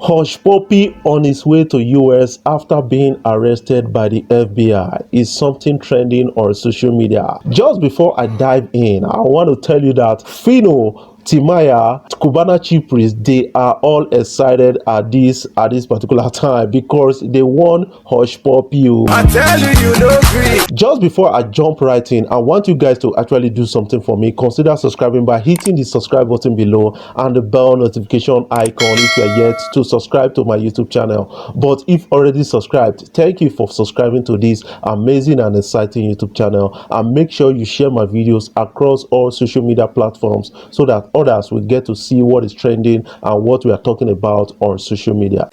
Hushpuppi on his way to US after being arrested by the FBI is something trending on social media. Just before I dive in, I want to tell you that Fino, Timaya, Cubana Chief Priest, they are all excited at this particular time because they won Hushpuppi. I tell you, you don't agree. Just before I jump right in, I want you guys to actually do something for me. Consider subscribing by hitting the subscribe button below and the bell notification icon if you are yet to subscribe to my YouTube channel. But if already subscribed, thank you for subscribing to this amazing and exciting YouTube channel, and make sure you share my videos across all social media platforms so that others will get to see what is trending and what we are talking about on social media.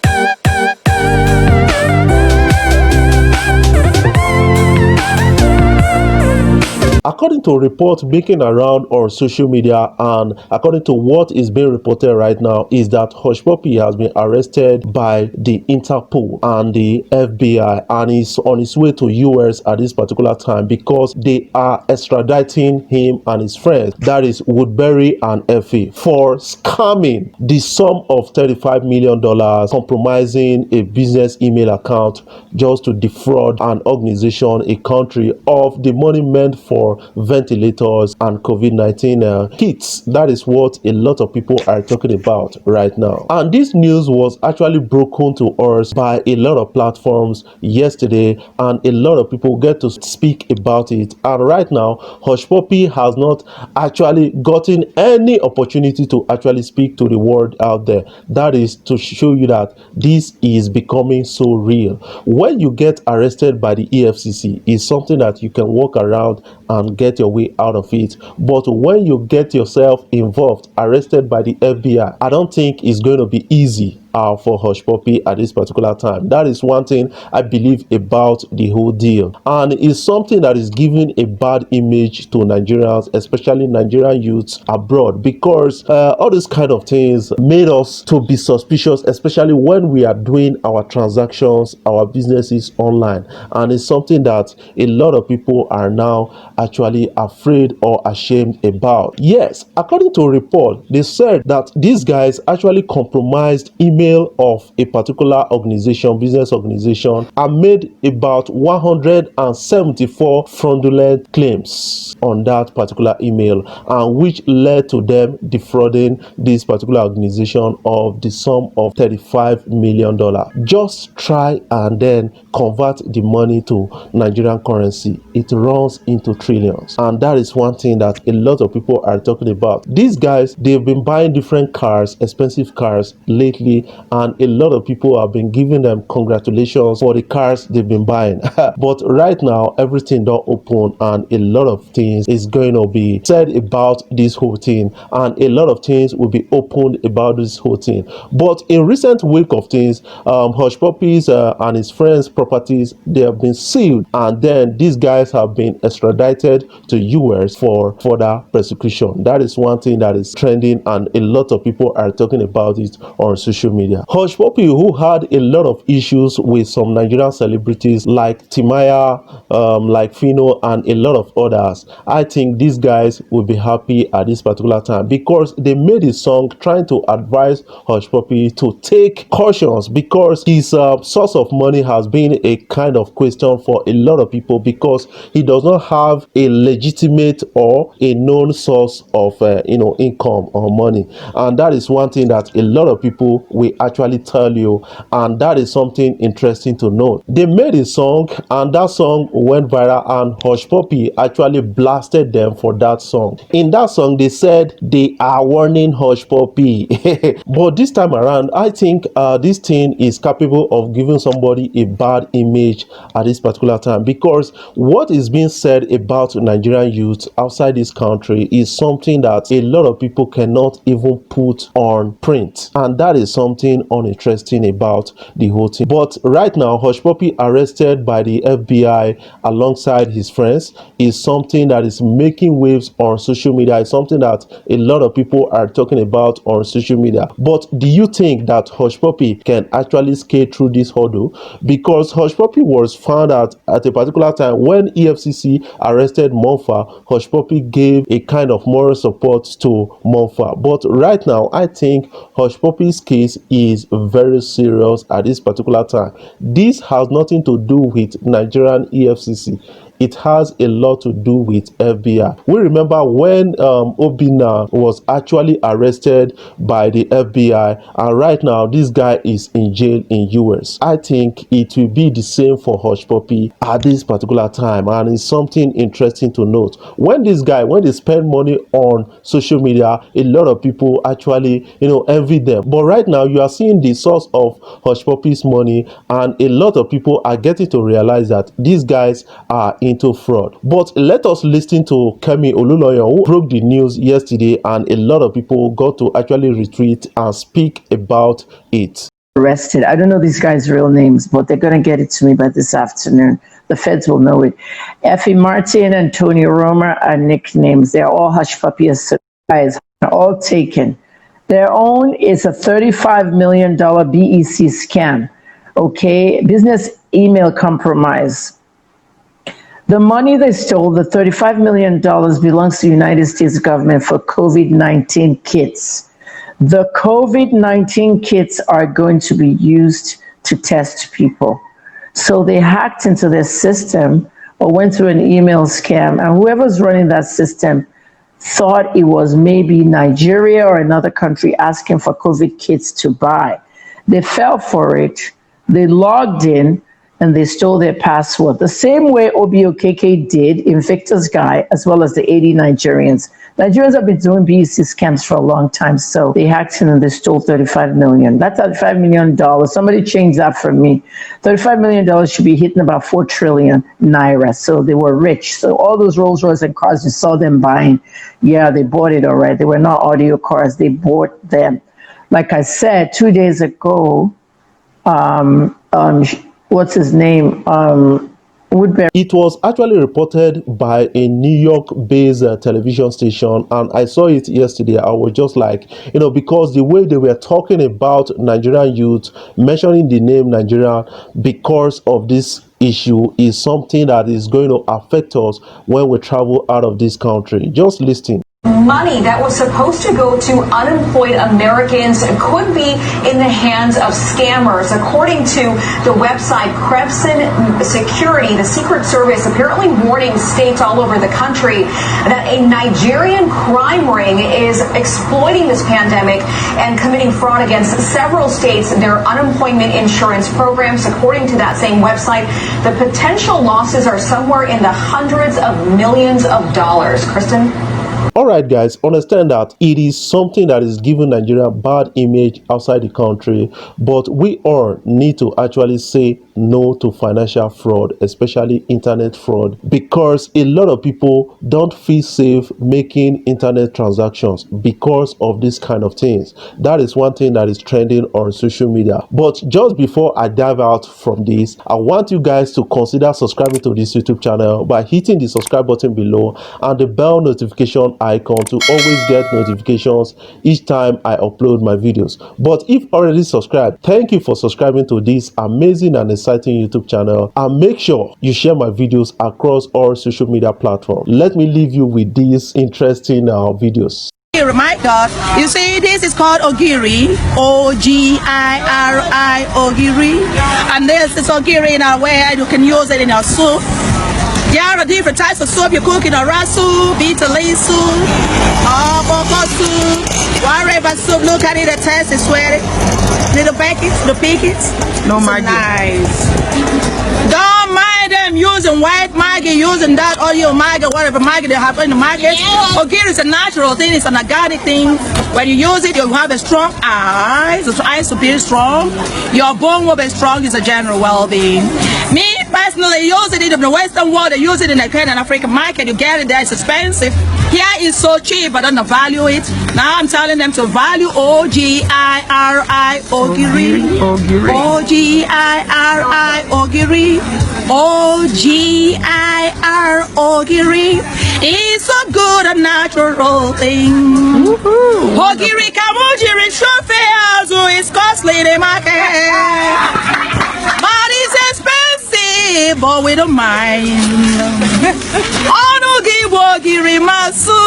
According to reports making around on social media and according to what is being reported right now, is that Hushpuppi has been arrested by the Interpol and the FBI and is on his way to US at this particular time because they are extraditing him and his friends, that is Woodbury and Effie, for scamming the sum of $35 million, compromising a business email account just to defraud an organization, a country, of the money meant for ventilators and COVID-19 kits. That is what a lot of people are talking about right now. And this news was actually broken to us by a lot of platforms yesterday, and a lot of people get to speak about it. And right now, Hushpuppi has not actually gotten any opportunity to actually speak to the world out there. That is to show you that this is becoming so real. When you get arrested by the EFCC, it's something that you can walk around and get your way out of it. But when you get yourself involved, arrested by the FBI, I don't think it's going to be easy for Hushpuppi at this particular time. That is one thing I believe about the whole deal, and it's something that is giving a bad image to Nigerians, especially Nigerian youths abroad, because all these kind of things made us to be suspicious, especially when we are doing our transactions, our businesses online, and it's something that a lot of people are now actually afraid or ashamed about. Yes, according to a report, they said that these guys actually compromised email of a particular organization, business organization, and made about 174 fraudulent claims on that particular email, and which led to them defrauding this particular organization of the sum of $35 million. Just try and then convert the money to Nigerian currency. It runs into trillions, and that is one thing that a lot of people are talking about. These guys, they've been buying different cars, expensive cars lately, and a lot of people have been giving them congratulations for the cars they've been buying. But right now, everything don't open, and a lot of things is going to be said about this whole thing, and a lot of things will be opened about this whole thing. But in recent week of things, Hushpuppi's and his friends' properties, they have been sealed, and then these guys have been extradited to US for further prosecution. That is one thing that is trending, and a lot of people are talking about it on social media. Hushpuppi, who had a lot of issues with some Nigerian celebrities like Timaya, like Fino, and a lot of others, I think these guys will be happy at this particular time because they made a song trying to advise Hushpuppi to take cautions, because his source of money has been a kind of question for a lot of people, because he does not have a legitimate or a known source of income or money. And that is one thing that a lot of people will actually tell you, and that is something interesting to note. They made a song, and that song went viral, and Hushpuppi actually blasted them for that song. In that song, they said they are warning Hushpuppi. But this time around, I think this thing is capable of giving somebody a bad image at this particular time, because what is being said about Nigerian youth outside this country is something that a lot of people cannot even put on print, and that is something uninteresting about the whole thing. But right now, Hushpuppi arrested by the FBI alongside his friends is something that is making waves on social media. It's something that a lot of people are talking about on social media. But do you think that Hushpuppi can actually skate through this hurdle? Because Hushpuppi was found out at a particular time when EFCC arrested Monfa. Hushpuppi gave a kind of moral support to Monfa. But right now, I think Hushpuppi's case is very serious at this particular time. This has nothing to do with Nigerian EFCC. It has a lot to do with FBI. We remember when Obina was actually arrested by the FBI, and right now this guy is in jail in US. I think it will be the same for Hushpuppi at this particular time, and it's something interesting to note. When they spend money on social media, a lot of people actually envy them. But right now you are seeing the source of Hushpuppi's money, and a lot of people are getting to realize that these guys are into fraud. But let us listen to Kemi Oluloyan, who broke the news yesterday, and a lot of people got to actually retweet and speak about it. Arrested. I don't know these guys' real names, but they're going to get it to me by this afternoon. The feds will know it. Effie Martin and Tony Romer are nicknames. They're all Hushpuppi guys, all taken. Their own is a $35 million BEC scam. Okay, business email compromise. The money they stole, the $35 million, belongs to the United States government for COVID-19 kits. The COVID-19 kits are going to be used to test people. So they hacked into their system or went through an email scam, and whoever's running that system thought it was maybe Nigeria or another country asking for COVID kits to buy. They fell for it. They logged in, and they stole their password. The same way OBOKK did Invictus Guy, as well as the 80 Nigerians. Nigerians have been doing BEC scams for a long time, so they hacked in and they stole $35 million. That's $35 million. Somebody changed that for me. $35 million should be hitting about 4 trillion naira. So they were rich. So all those Rolls Royce and cars you saw them buying, yeah, they bought it all right. They were not audio cars. They bought them. Like I said, 2 days ago, what's his name? Woodbury. It was actually reported by a New York-based television station, and I saw it yesterday. I was just like, because the way they were talking about Nigerian youth, mentioning the name Nigeria because of this issue is something that is going to affect us when we travel out of this country. Just listen. Money that was supposed to go to unemployed Americans could be in the hands of scammers. According to the website Crebson Security, the Secret Service apparently warning states all over the country that a Nigerian crime ring is exploiting this pandemic and committing fraud against several states, their unemployment insurance programs. According to that same website, the potential losses are somewhere in the hundreds of millions of dollars. Kristen? All right, guys, understand that it is something that is giving Nigeria a bad image outside the country, but we all need to actually say no to financial fraud, especially internet fraud, because a lot of people don't feel safe making internet transactions because of this kind of things. That is one thing that is trending on social media. But just before I dive out from this, I want you guys to consider subscribing to this YouTube channel by hitting the subscribe button below and the bell notification icon to always get notifications each time I upload my videos. But if already subscribed, thank you for subscribing to this amazing and exciting YouTube channel, and make sure you share my videos across all social media platforms. Let me leave you with these interesting videos. My God, you see, this is called Ogiri, O-G-I-R-I, Ogiri, and this is Ogiri in our way. You can use it in your soup. There are different types of soup you cook in a rice soup, bitter leaf soup, boko soup, whatever soup. Look at it, the taste is sweaty. Little packets, the packets. No Maggi. Nice. Don't mind them using white Maggi, using that oil Maggi, whatever Maggi they have in the market. Ogiri is a natural thing, it's an organic thing. When you use it, you have a strong eyes. The eyes will be strong. Your bone will be strong. It's a general well-being. Me personally, use it in the Western world. They use it in the Kenyan African market. You get it there, it's expensive. Here it's so cheap, I don't value it. Now I'm telling them to value O-G-I-R-I, Ogiri. O-G-I-R-I, Ogiri. O-G-I-R, Ogiri. It's a good and natural thing. Ogiri Kamujiri Shofeazu is costly in the market. But it's expensive, but we don't mind. Onugi Wogiri Masu.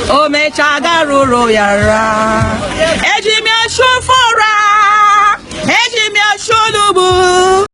Omechaga Ruro Yara. Ejimia Shofora.